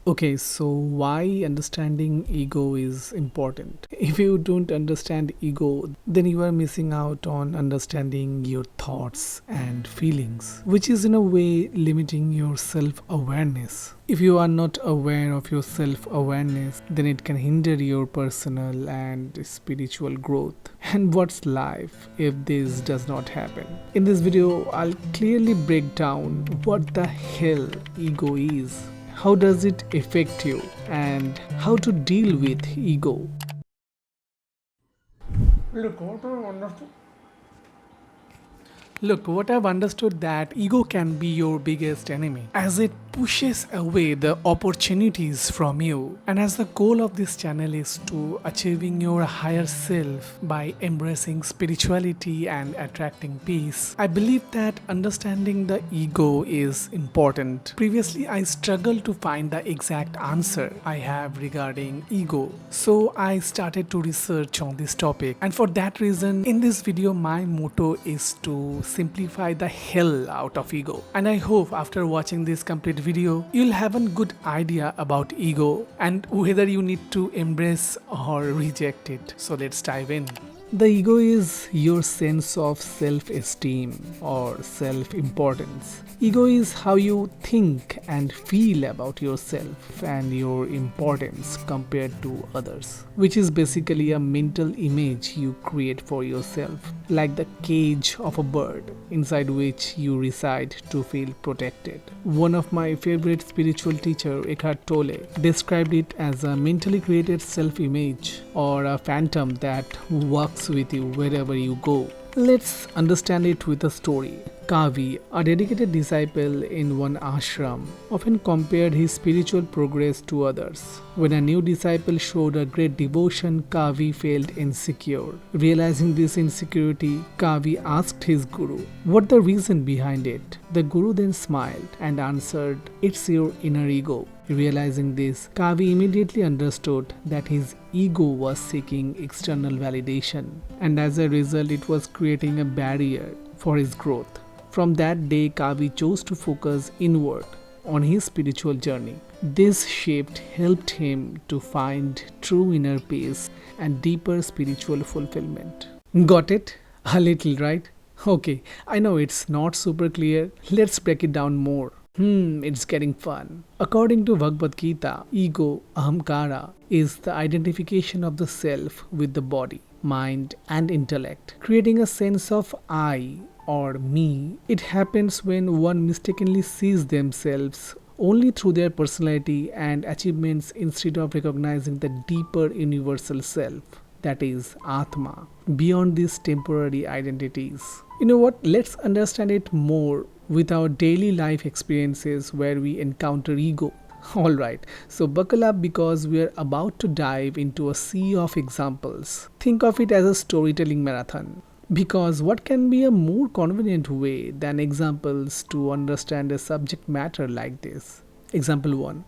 Okay, so why understanding ego is important? If you don't understand ego, then you are missing out on understanding your thoughts and feelings, which is in a way limiting your self awareness. If you are not aware of your self awareness, then it can hinder your personal and spiritual growth. And what's life if this does not happen? In this video, I'll clearly break down what the hell ego is, how does it affect you, and how to deal with ego. Look, what I understood. Look, what I've understood that ego can be your biggest enemy as it pushes away the opportunities from you. And as the goal of this channel is to achieving your higher self by embracing spirituality and attracting peace, I believe that understanding the ego is important. Previously, I struggled to find the exact answer I have regarding ego. So I started to research on this topic. And for that reason, in this video, my motto is to simplify the hell out of ego. And I hope after watching this complete video, you'll have a good idea about ego and whether you need to embrace or reject it. So let's dive in. The ego is your sense of self-esteem or self-importance. Ego is how you think and feel about yourself and your importance compared to others, which is basically a mental image you create for yourself, like the cage of a bird inside which you reside to feel protected. One of my favorite spiritual teacher, Eckhart Tolle, described it as a mentally created self-image or a phantom that walks with you wherever you go. Let's understand it with a story. Kavi, a dedicated disciple in one ashram, often compared his spiritual progress to others. When a new disciple showed a great devotion, Kavi felt insecure. Realizing this insecurity, Kavi asked his guru what the reason behind it. The guru then smiled and answered, "It's your inner ego." Realizing this, Kavi immediately understood that his ego was seeking external validation, and as a result, it was creating a barrier for his growth. From that day, Kavi chose to focus inward on his spiritual journey. This shift helped him to find true inner peace and deeper spiritual fulfillment. Got it? A little, right? Okay, I know it's not super clear. Let's break it down more. It's getting fun. According to Bhagwad Gita, ego, ahamkara, is the identification of the self with the body, mind, and intellect, creating a sense of I or me. It happens when one mistakenly sees themselves only through their personality and achievements instead of recognizing the deeper universal self, that is Atma, beyond these temporary identities. You know what? Let's understand it more with our daily life experiences where we encounter ego. Alright, so buckle up because we are about to dive into a sea of examples. Think of it as a storytelling marathon. Because what can be a more convenient way than examples to understand a subject matter like this? Example 1.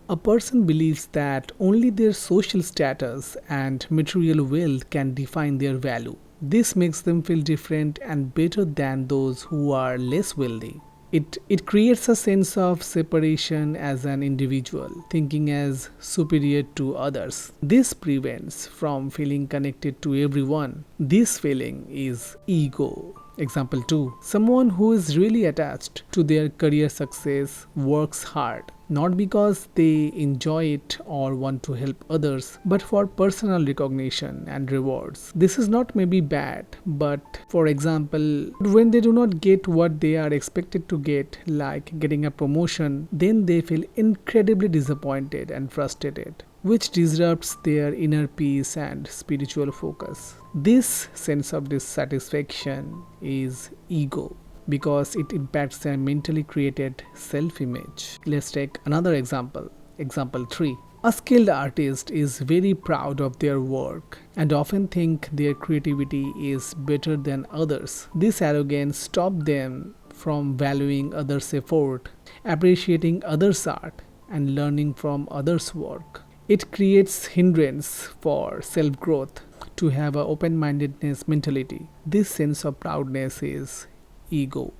A person believes that only their social status and material wealth can define their value. This makes them feel different and better than those who are less wealthy. It creates a sense of separation as an individual, thinking as superior to others. This prevents from feeling connected to everyone. This feeling is ego. Example 2. Someone who is really attached to their career success works hard, not because they enjoy it or want to help others, but for personal recognition and rewards. This is not maybe bad, but for example, when they do not get what they are expected to get, like getting a promotion, then they feel incredibly disappointed and frustrated, which disrupts their inner peace and spiritual focus. This sense of dissatisfaction is ego because it impacts their mentally created self-image. Let's take another example. Example 3. A skilled artist is very proud of their work and often think their creativity is better than others. This arrogance stops them from valuing others' effort, appreciating others' art, and learning from others' work. It creates hindrance for self-growth to have an open-mindedness mentality. This sense of proudness is ego.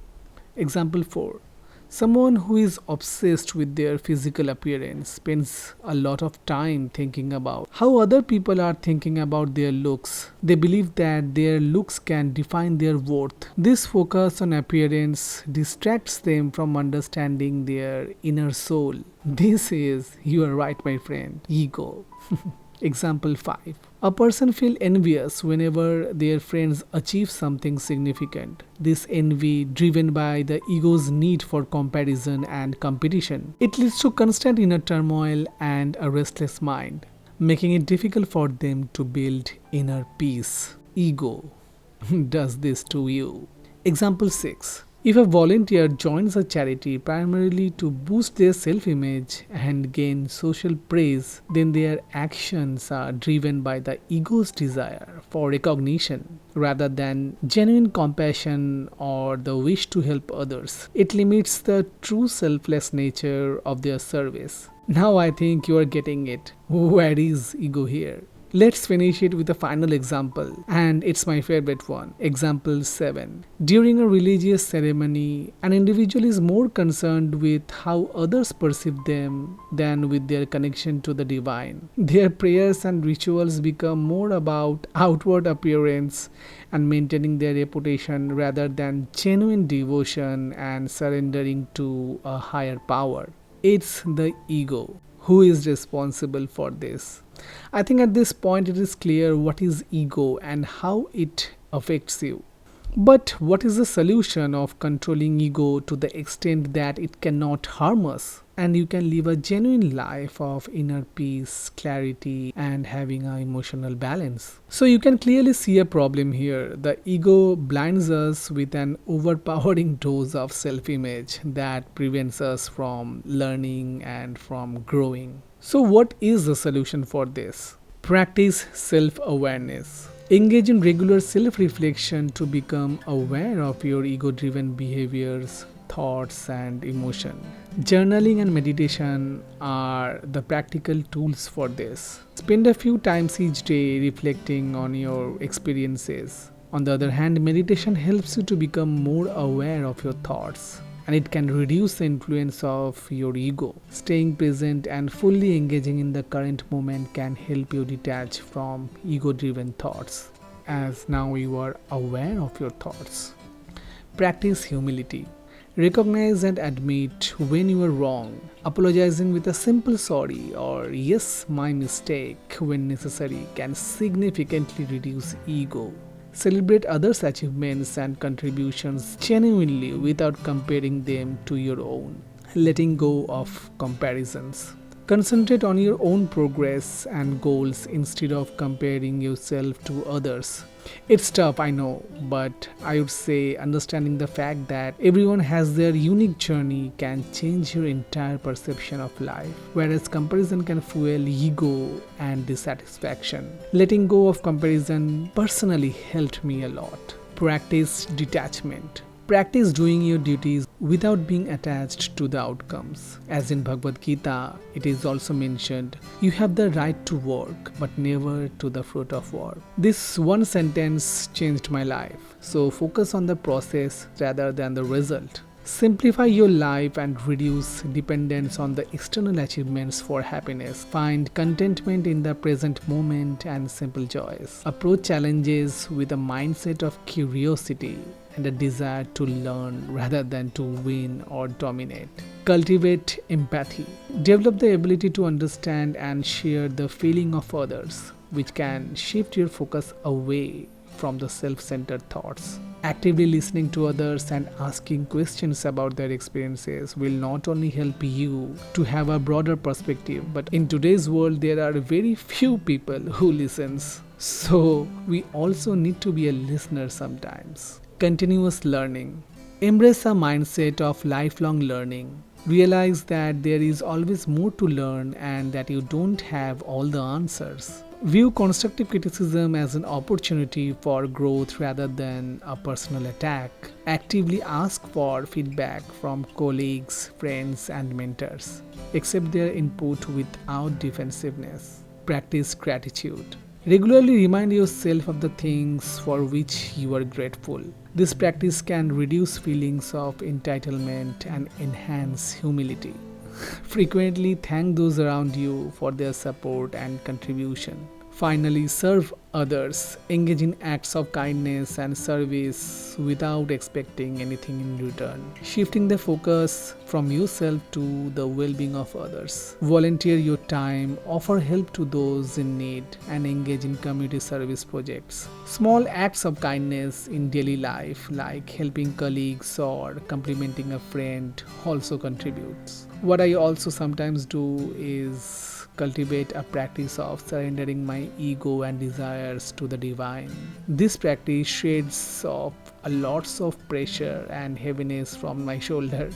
Example 4. Someone who is obsessed with their physical appearance spends a lot of time thinking about how other people are thinking about their looks. They believe that their looks can define their worth. This focus on appearance distracts them from understanding their inner soul. This is, you are right, my friend, ego. Example 5. A person feels envious whenever their friends achieve something significant. This envy, driven by the ego's need for comparison and competition, it leads to constant inner turmoil and a restless mind, making it difficult for them to build inner peace. Ego does this to you. Example 6. If a volunteer joins a charity primarily to boost their self image and gain social praise, then their actions are driven by the ego's desire for recognition rather than genuine compassion or the wish to help others. It limits the true selfless nature of their service. Now I think you are getting it. Where is ego here? Let's finish it with a final example, and it's my favorite one. Example 7. During a religious ceremony, an individual is more concerned with how others perceive them than with their connection to the divine. Their prayers and rituals become more about outward appearance and maintaining their reputation rather than genuine devotion and surrendering to a higher power. It's the ego. Who is responsible for this? I think at this point it is clear what is ego and how it affects you. But what is the solution of controlling ego to the extent that it cannot harm us and you can live a genuine life of inner peace, clarity, and having an emotional balance? So you can clearly see a problem here. The ego blinds us with an overpowering dose of self-image that prevents us from learning and from growing. So what is the solution for this? Practice self-awareness. Engage in regular self-reflection to become aware of your ego-driven behaviors, thoughts, and emotion. Journaling and meditation are the practical tools for this. Spend a few times each day reflecting on your experiences. On the other hand, meditation helps you to become more aware of your thoughts, and it can reduce the influence of your ego. Staying present and fully engaging in the current moment can help you detach from ego-driven thoughts, as now you are aware of your thoughts. Practice humility. Recognize and admit when you are wrong. Apologizing with a simple sorry or yes, my mistake when necessary can significantly reduce ego. Celebrate others' achievements and contributions genuinely without comparing them to your own. Letting go of comparisons. Concentrate on your own progress and goals instead of comparing yourself to others. It's tough, I know, but I would say understanding the fact that everyone has their unique journey can change your entire perception of life, whereas comparison can fuel ego and dissatisfaction. Letting go of comparison personally helped me a lot. Practice detachment. Practice doing your duties without being attached to the outcomes. As in Bhagwad Gita, it is also mentioned, you have the right to work, but never to the fruit of work. This one sentence changed my life. So focus on the process rather than the result. Simplify your life and reduce dependence on the external achievements for happiness. Find contentment in the present moment and simple joys. Approach challenges with a mindset of curiosity and a desire to learn rather than to win or dominate. Cultivate empathy. Develop the ability to understand and share the feeling of others, which can shift your focus away from the self-centered thoughts. Actively listening to others and asking questions about their experiences will not only help you to have a broader perspective, but in today's world there are very few people who listens. So we also need to be a listener sometimes. Continuous learning. Embrace a mindset of lifelong learning. Realize that there is always more to learn and that you don't have all the answers. View constructive criticism as an opportunity for growth rather than a personal attack. Actively ask for feedback from colleagues, friends, and mentors. Accept their input without defensiveness. Practice gratitude. Regularly remind yourself of the things for which you are grateful. This practice can reduce feelings of entitlement and enhance humility. Frequently thank those around you for their support and contribution. Finally, serve others. Engage in acts of kindness and service without expecting anything in return. Shifting the focus from yourself to the well being of others. Volunteer your time, offer help to those in need, and engage in community service projects. Small acts of kindness in daily life, like helping colleagues or complimenting a friend, also contributes. What I also sometimes do is cultivate a practice of surrendering my ego and desires to the divine. This practice shades off a lots of pressure and heaviness from my shoulder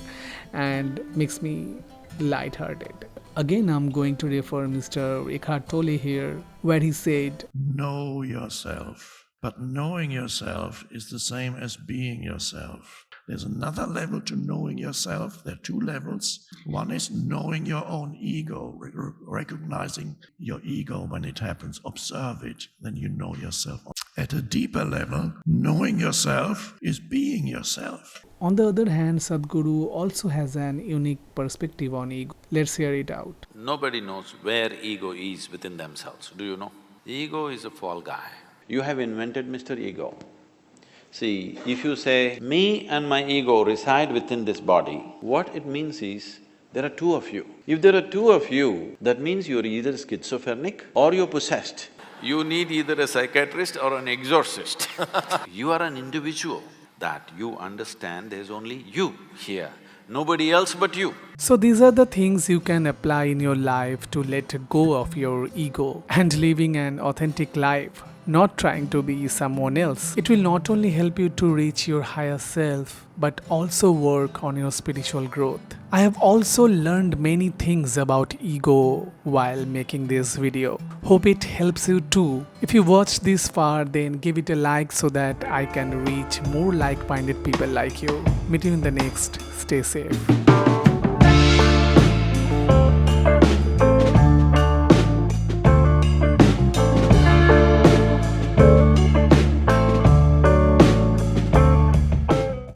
and makes me lighthearted. Again, I'm going to refer Mr. Eckhart Tolle here, where he said, Know yourself. But knowing yourself is the same as being yourself. There's another level to knowing yourself. There are two levels. One is knowing your own ego, recognizing your ego when it happens. Observe it, then you know yourself. At a deeper level, knowing yourself is being yourself. On the other hand, Sadhguru also has an unique perspective on ego. Let's hear it out. Nobody knows where ego is within themselves, do you know? Ego is a fall guy. You have invented Mr. Ego. See, if you say, me and my ego reside within this body, what it means is, there are two of you. If there are two of you, that means you're either schizophrenic or you're possessed. You need either a psychiatrist or an exorcist. You are an individual, that you understand there's only you here, nobody else but you. So these are the things you can apply in your life to let go of your ego and living an authentic life, not trying to be someone else. It will not only help you to reach your higher self, but also work on your spiritual growth. I have also learned many things about ego while making this video. Hope it helps you too. If you watched this far, then give it a like so that I can reach more like-minded people like you. Meet you in the next. Stay safe.